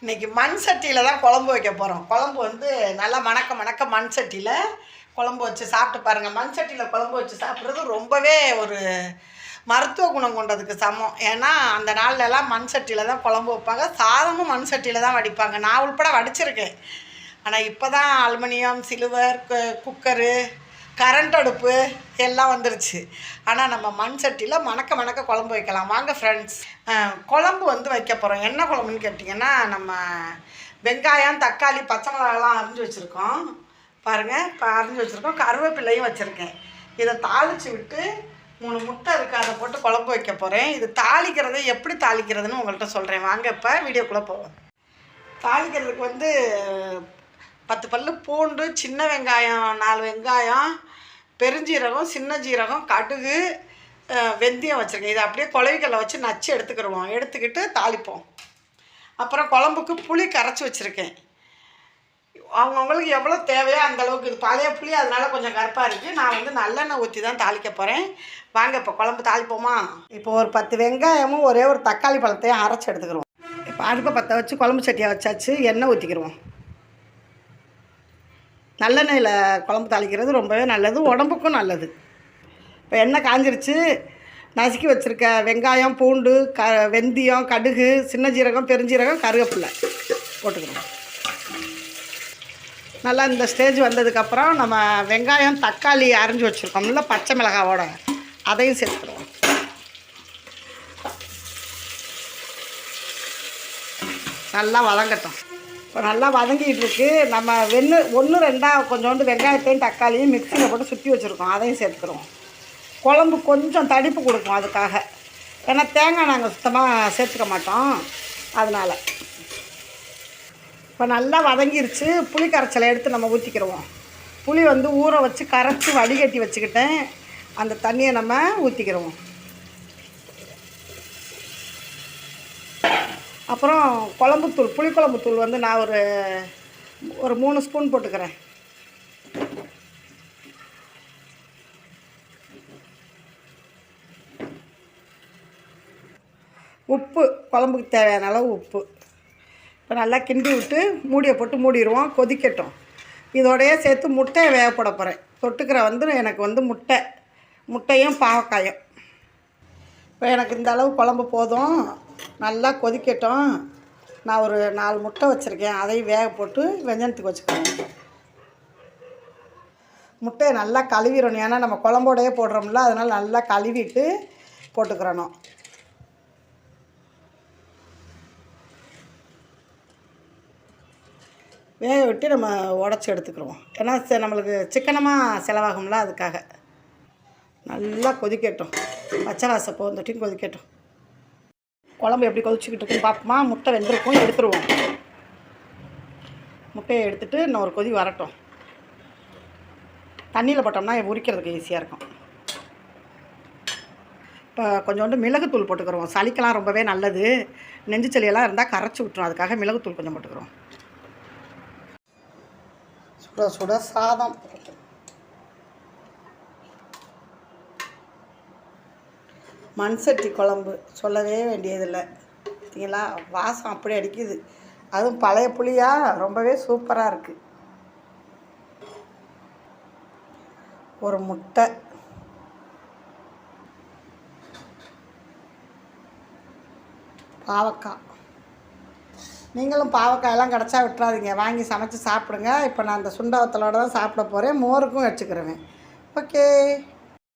இன்றைக்கி மண் சட்டியில் தான் குழம்பு வைக்க போகிறோம். குழம்பு வந்து நல்லா மணக்க மண் சட்டியில் குழம்பு வச்சு சாப்பிட்டு பாருங்கள். மண் சட்டியில் குழம்பு வச்சு சாப்பிட்றது ரொம்பவே ஒரு மருத்துவ குணம் கொண்டதுக்கு சமம். ஏன்னா அந்த நாள்லலாம் மண் சட்டியில் தான் குழம்பு வைப்பாங்க, சாதமும் மண் சட்டியில் தான் வடிப்பாங்க. நான் உள்பட வடிச்சிருக்கேன். ஆனால் இப்போ தான் அலுமினியம், சில்வர், குக்கரு, கரண்ட் அடுப்பு எல்லாம் வந்துருச்சு. ஆனால் நம்ம மண் சட்டியில் மணக்க குழம்பு வைக்கலாம். வாங்க ஃப்ரெண்ட்ஸ், குழம்பு வந்து வைக்க போகிறோம். என்ன குழம்புன்னு கேட்டிங்கன்னா, நம்ம வெங்காயம், தக்காளி, பச்சை மிளகாலாம் அரிஞ்சு வச்சுருக்கோம். பாருங்கள், இப்போ அரிஞ்சு வச்சுருக்கோம். கருவேப்பிலையும் வச்சுருக்கேன். இதை தாளித்து விட்டு 3 முட்டை இருக்குது, அதை போட்டு குழம்பு வைக்க போகிறேன். இது தாளிக்கிறதை எப்படி தாளிக்கிறதுன்னு உங்கள்கிட்ட சொல்கிறேன். வாங்க இப்போ வீடியோக்குள்ளே போவோம். தாளிக்கிறதுக்கு வந்து 10 பல்லு பூண்டு, சின்ன வெங்காயம் 4 வெங்காயம், பெருஞ்சீரகம், சின்ன ஜீரகம், கடுகு, வெந்தயம் வச்சுருக்கேன். இதை அப்படியே குழவிக்கல்ல வச்சு நச்சு எடுத்துக்கிடுவோம். எடுத்துக்கிட்டு தாளிப்போம். அப்புறம் குழம்புக்கு புளி கரைச்சி வச்சுருக்கேன். அவங்கவுங்களுக்கு எவ்வளோ தேவையோ அந்தளவுக்கு. இது பழைய புளி, அதனால் கொஞ்சம் கருப்பாக இருக்குது. நான் வந்து நல்லெண்ணெய் ஊற்றி தான் தாளிக்க போகிறேன். வாங்க இப்போ குழம்பு தாளிப்போமா. இப்போ ஒரு 10 வெங்காயமும் ஒரே ஒரு தக்காளி பழத்தையும் அரைச்சி எடுத்துக்கிடுவோம். இப்போ அடுப்பை பற்ற வச்சு குழம்பு சட்டியை வச்சாச்சு. எண்ணெய் ஊற்றிக்கிடுவோம். நல்லெண்ணெயில் குழம்பு தாளிக்கிறது ரொம்பவே நல்லது, உடம்புக்கும் நல்லது. இப்போ எண்ணெய் காஞ்சிருச்சு. நசுக்கி வச்சுருக்க வெங்காயம், பூண்டு, வெந்தயம், கடுகு, சின்ன ஜீரகம், பெருஞ்சீரகம், கருவேப்பிலை போட்டுக்கணும். நல்லா இந்த ஸ்டேஜ் வந்ததுக்கப்புறம் நம்ம வெங்காயம், தக்காளி அரைஞ்சி வச்சுருக்கோம்ல பச்சை மிளகாவோட, அதையும் சேர்த்துக்கிறோம். நல்லா வதங்கட்டும். இப்போ நல்லா வதங்கிட்டு இருக்கு. நம்ம 1-2 கொஞ்சோண்டு வெங்காயத்தையும் தக்காளியும் மிக்சியில் போட்டு சுற்றி வச்சுருக்கோம், அதையும் சேர்த்துக்கிறோம். குழம்பு கொஞ்சம் தடிப்பு கொடுக்கும் அதுக்காக. ஏன்னா தேங்காய் நாங்கள் சுத்தமாக சேர்த்துக்க மாட்டோம், அதனால். இப்போ நல்லா வதங்கிருச்சு. புளி கரைச்சலை எடுத்து நம்ம ஊற்றிக்கிடுவோம். புளி வந்து ஊற வச்சு கரைச்சி வடிகட்டி வச்சுக்கிட்டேன். அந்த தண்ணியை நம்ம ஊற்றிக்கிடுவோம். அப்புறம் குழம்புத்தூள், புளிக்குழம்புத்தூள் வந்து நான் ஒரு 3 ஸ்பூன் போட்டுக்கிறேன். உப்பு, குழம்புக்கு தேவையான அளவு உப்பு. இப்போ நல்லா கிண்டி விட்டு மூடியை போட்டு மூடிடுவோம், கொதிக்கட்டும். இதோடையே சேர்த்து முட்டையை வேகப்பட போகிறேன். தொட்டுக்கிற வந்து எனக்கு வந்து முட்டையும் பாவக்காயும். இப்போ எனக்கு இந்த அளவு குழம்பு போதும். நல்லா கொதிக்கட்டும். நான் ஒரு 4 முட்டை வச்சுருக்கேன், அதையும் வேக போட்டு வெஞ்சனத்துக்கு வச்சுக்கிறேன். முட்டையை நல்லா கழுவிடணும். ஏன்னா நம்ம குழம்போடையே போடுறோம்ல, அதனால் நல்லா கழுவிட்டு போட்டுக்கிறணும். வேக விட்டு நம்ம உடச்சி எடுத்துக்கிறோம். ஏன்னா நம்மளுக்கு சிக்கனமாக செலவாகும்ல, அதுக்காக. நல்லா கொதிக்கட்டும். பச்சை வாசம் போந்துட்டையும் கொதிக்கட்டும். குழம்பு எப்படி கொதிச்சுக்கிட்டு இருக்குன்னு பார்ப்போமா. முட்டை வெந்திருக்கும், எடுத்துருவோம். முட்டையை எடுத்துகிட்டு இன்னும் ஒரு கொதி வரட்டும். தண்ணியில் போட்டோம்னா உரிக்கிறதுக்கு ஈஸியாக இருக்கும். இப்போ கொஞ்சோண்டு மிளகுத்தூள் போட்டுக்கிறோம். சளிக்கெல்லாம் ரொம்பவே நல்லது. நெஞ்சு சளியெல்லாம் இருந்தால் கரைச்சி விட்டுரும், அதுக்காக மிளகுத்தூள் கொஞ்சம் போட்டுக்கிறோம். சுட சுட சாதம். மண் சட்டி குழம்பு சொல்லவே வேண்டியதில்லை. பார்த்தீங்களா, வாசம் அப்படி அடிக்குது. அதுவும் பழைய புளியாக ரொம்பவே சூப்பராக இருக்குது. ஒரு முட்டை, பாவக்காய். நீங்களும் பாவக்காயெல்லாம் கிடச்சா விட்டுறாதீங்க, வாங்கி சமைச்சு சாப்பிடுங்க. இப்போ நான் அந்த சுண்டவத்தலோடு தான் சாப்பிட போகிறேன். மோருக்கும் வச்சுக்கிறேன். ஓகே.